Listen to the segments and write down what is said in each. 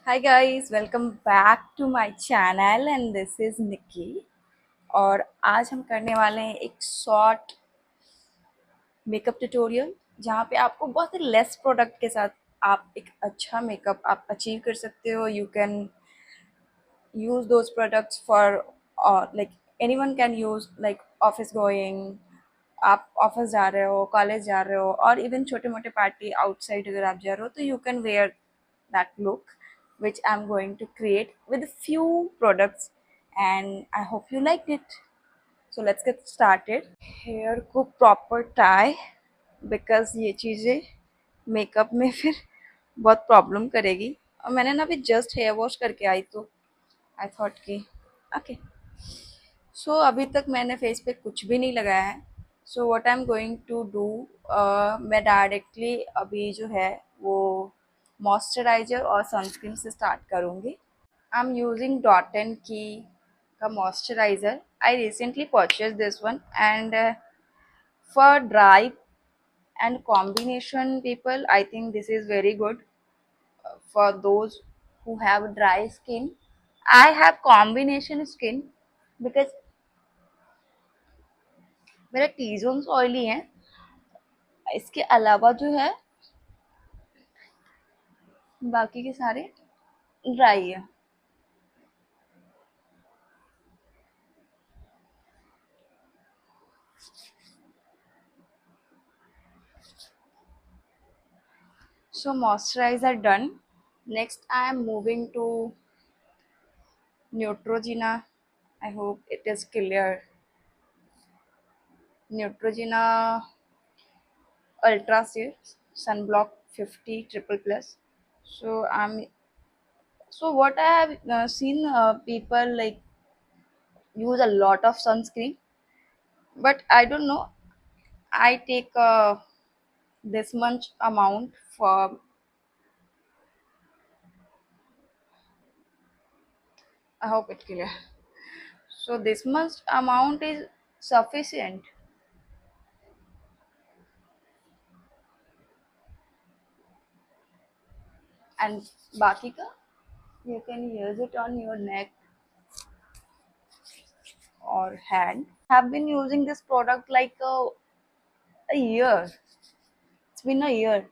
Hi guys, welcome back to my channel and this is Nikki. और आज हम करने वाले हैं एक शॉर्ट मेकअप ट्यूटोरियल जहाँ पे आपको बहुत ही लेस प्रोडक्ट के साथ आप एक अच्छा मेकअप आप अचीव कर सकते हो। You can use those products for like anyone can use, like office going, आप ऑफिस जा रहे हो, कॉलेज जा रहे हो, और इवन छोटे मोटे पार्टी आउटसाइड अगर आप जा रहे हो तो you can wear that look which I'm going to create with few products, and I hope you liked it. So let's get started. Hair को प्रॉपर टाई, बिकॉज ये चीज़ें मेकअप में फिर बहुत प्रॉब्लम करेगी। और मैंने ना अभी जस्ट हेयर वॉश करके आई, तो आई थॉट कि ओके। सो अभी तक मैंने फेस पे कुछ भी नहीं लगाया है। So what I am going to do, मैं डायरेक्टली अभी जो है वो मॉइस्चराइजर और सनस्क्रीन से स्टार्ट करूँगी। I am using dot and की का moisturiser. I recently purchase this one, and for dry and combination people, I think this is very good for those who have dry skin. I have combination skin because मेरा T Jones oily है, इसके अलावा जो है बाकी के सारे dry है। So moisturizer done. Next I am moving to Neutrogena. I hope it is clear. Neutrogena Ultra Series Sunblock 50 triple plus. So I'm so what I have seen, people like use a lot of sunscreen, but I don't know. I take this much amount for, I hope it clear. So this much amount is sufficient, and baki ka you can use it on your neck or hand. Have been using this product like a year. It's been a year.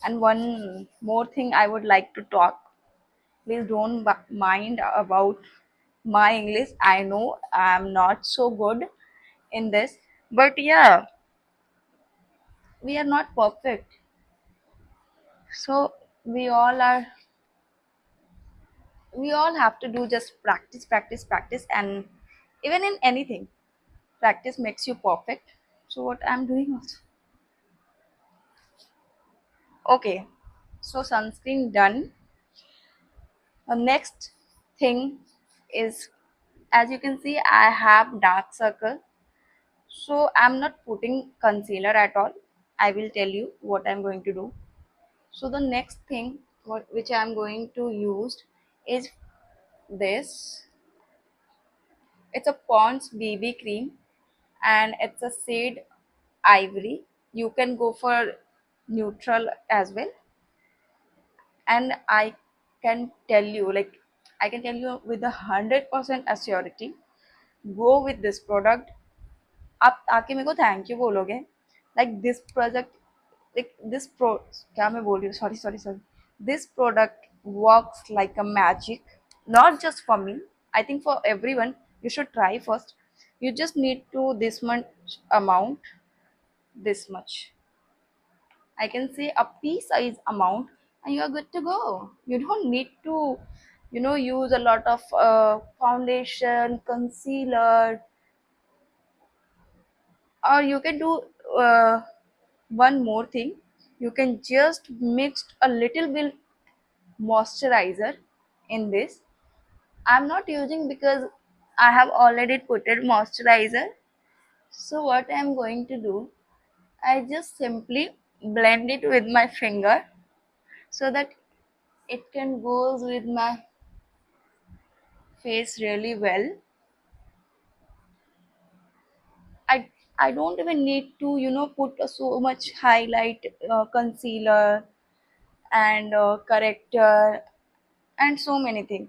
And one more thing I would like to talk. Please don't mind about my English. I know I'm not so good in this, but yeah, we are not perfect. So we all are, we all have to do just practice, practice, practice, and even in anything, practice makes you perfect. So what I'm doing also. Okay, so sunscreen done. The next thing is, as you can see, I have dark circle. So I'm not putting concealer at all. I will tell you what I'm going to do. So the next thing which I'm going to use is this. It's a Pond's BB cream, and it's a shade ivory. You can go for neutral as well. And can tell you, like, I can tell you with 100% assurity, go with this product. आप आके मेरे को thank you बोलोगे, like this project, like this pro क्या मैं बोल रही हूँ, sorry, this product works like a magic, not just for me, I think for everyone. You should try first. You just need to this much amount, this much, I can say a pea size amount, and you are good to go. You don't need to, use a lot of foundation, concealer, or you can do uh, one more thing. You can just mix a little bit moisturizer in this. I'm not using because I have already put it moisturizer. So what I'm going to do, I just simply blend it with my finger so that it can goes with my face really well. I i don't even need to put so much highlight, concealer, and corrector. and so many things.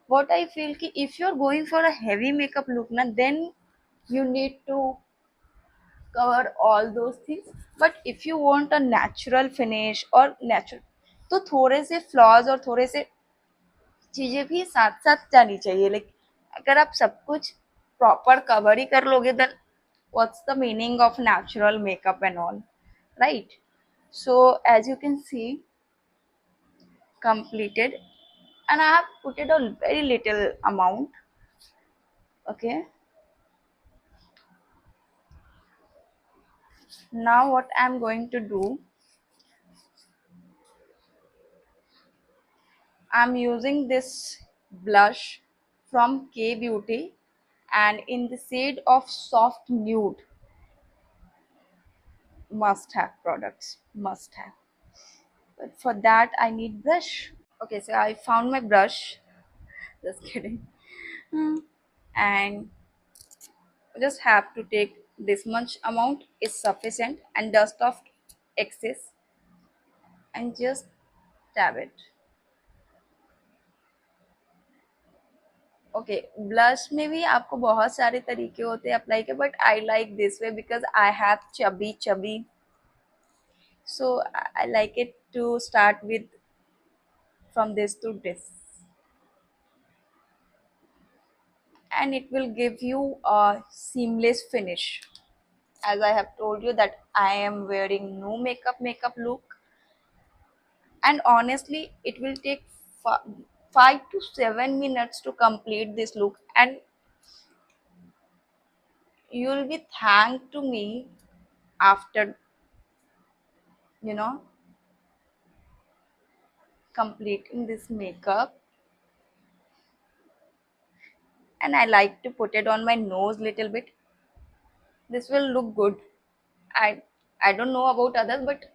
What I feel ki if you're going for a heavy makeup look na, then you need to cover all those things. But if you want a natural finish or natural, तो थोड़े से flaws और थोड़े से चीजें भी साथ साथ जानी चाहिए. लाइक अगर आप सब कुछ प्रॉपर कवर ही कर लोगे, then what's the meaning of natural makeup and all, right? So as you can see, completed, and I have put it a very little amount. Okay, now what I'm going to do, I'm using this blush from K Beauty and in the shade of soft nude. Must have products, must have. But for that I need brush. Okay, so I found my brush. Just kidding. Hmm. And just have to take this much amount is sufficient and dust off excess and just dab it. Okay, blush में भी आपको बहुत सारे तरीके होते हैं apply के, but I like this way because I have chubby chubby, so I like it to start with from this to this, and it will give you a seamless finish. As I have told you that I am wearing no makeup look, and honestly it will take 5 to 7 minutes to complete this look, and you will be thanked to me after, you know, completing this makeup. And I like to put it on my nose little bit. This will look good. I don't know about others, but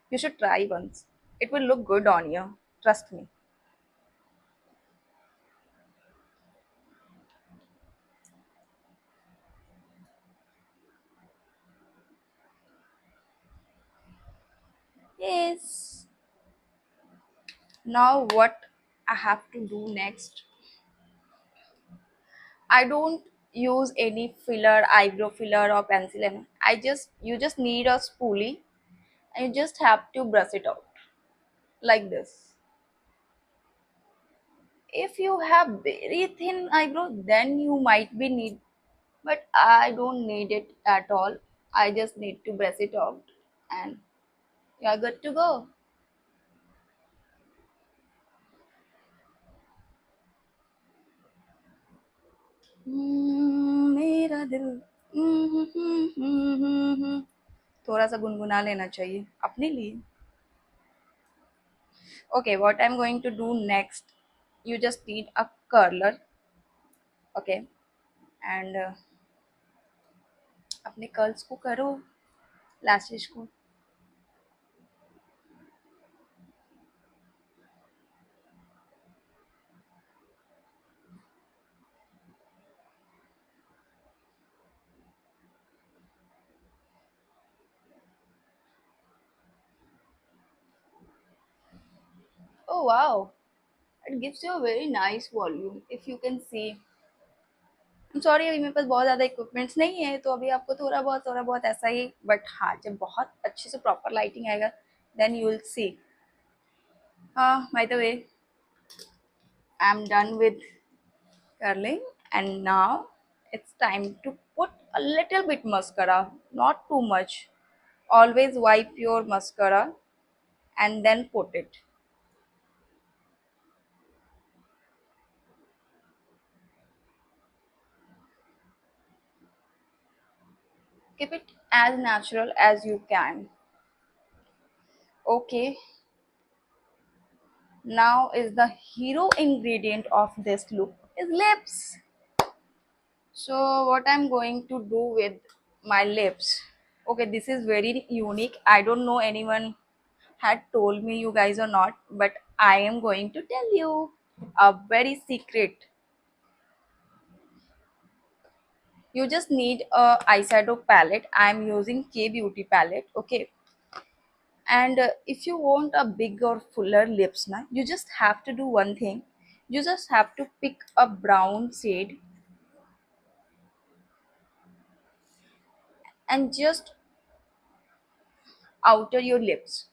you should try once. It will look good on you. Trust me. Yes. Now what I have to do next? I don't use any filler, eyebrow filler or pencil. And I just you just need a spoolie and you just have to brush it out like this. If you have very thin eyebrow, then you might be need, but I don't need it at all. I just need to brush it out and you're good to go. मेरा दिल थोड़ा सा गुनगुना लेना चाहिए अपने लिए. Okay, what I'm going to do next, you just need a curler. Okay, and अपने कर्ल्स को करो, लैशेस को. Oh wow, it gives you a very nice volume if you can see. I'm sorry अभी मेरे पास बहुत ज़्यादा equipments नहीं है, तो अभी आपको थोड़ा बहुत ऐसा ही, बट हाँ जब बहुत अच्छे से प्रॉपर लाइटिंग आएगा देन यू विल सी. हाँ, by the way, I am done with curling, and now it's time to put a little bit mascara, not too much. Always wipe your mascara and then put it. Keep it as natural as you can. Okay, now is the hero ingredient of this look is lips. So what I'm going to do with my lips, okay, this is very unique. I don't know anyone had told me, you guys, or not, but I am going to tell you a very secret. You just need a eyeshadow palette. I am using K Beauty palette, okay. And if you want a big or fuller lips, na, you just have to do one thing. You just have to pick a brown shade and just outer your lips.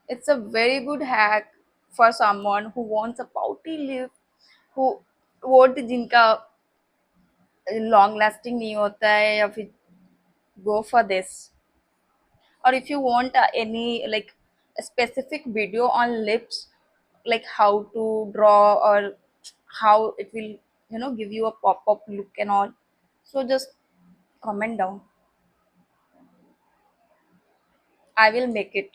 It's a very good hack for someone who wants a pouty lip, who vote जिनका long lasting नहीं होता है या फिर go for this. Or if you want any like a specific video on lips, like how to draw or how it will give you a pop-up look and all, so just comment down. I will make it.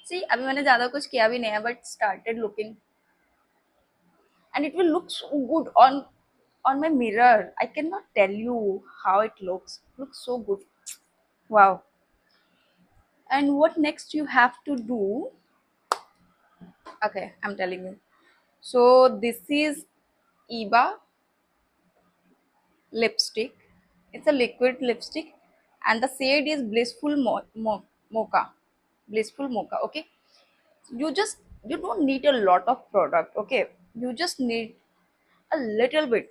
See, अभी मैंने ज्यादा कुछ किया भी नहीं है, but started looking and it will look so good on my mirror. I cannot tell you how it looks. Looks so good. Wow. And what next you have to do? Okay, I'm telling you. So this is Eba lipstick. It's a liquid lipstick, and the shade is mocha. Blissful mocha. Okay, you don't need a lot of product. Okay, you just need a little bit.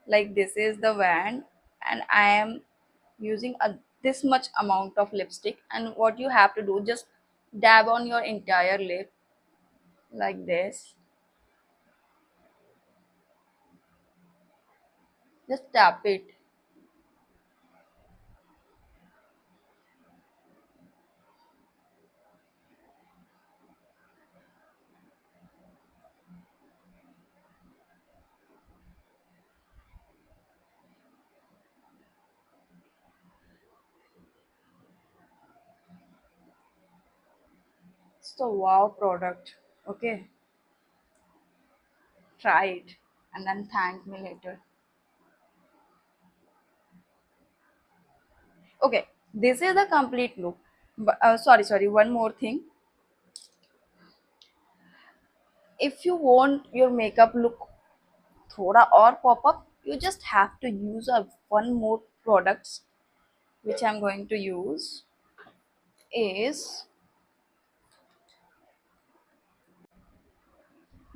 Like this is the wand, and I am using a this much amount of lipstick. And what you have to do, just dab on your entire lip like this. Just tap it. It's a wow product. Okay, try it and then thank me later. Okay, this is the complete look. But, sorry, one more thing. If you want your makeup look thoda or pop up, you just have to use a one more products which I'm going to use is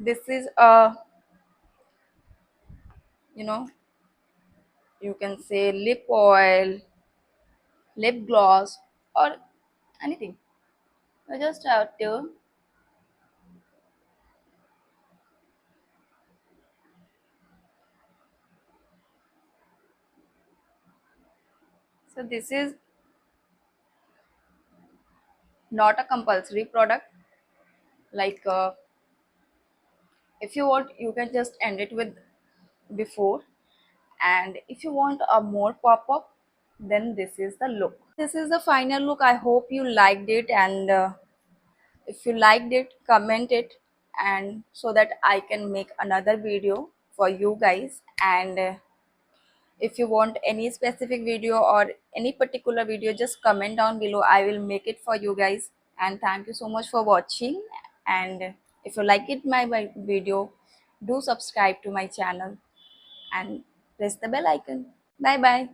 this is a you know you can say lip oil, lip gloss, or anything. You just have to. So this is not a compulsory product. Like if you want, you can just end it with before, and if you want a more pop-up, then this is the look. This is the final look. I hope you liked it, and if you liked it, comment it, and so that I can make another video for you guys. And if you want any specific video or any particular video, just comment down below. I will make it for you guys. And thank you so much for watching. And if you like it my video, do subscribe to my channel and press the bell icon. Bye bye.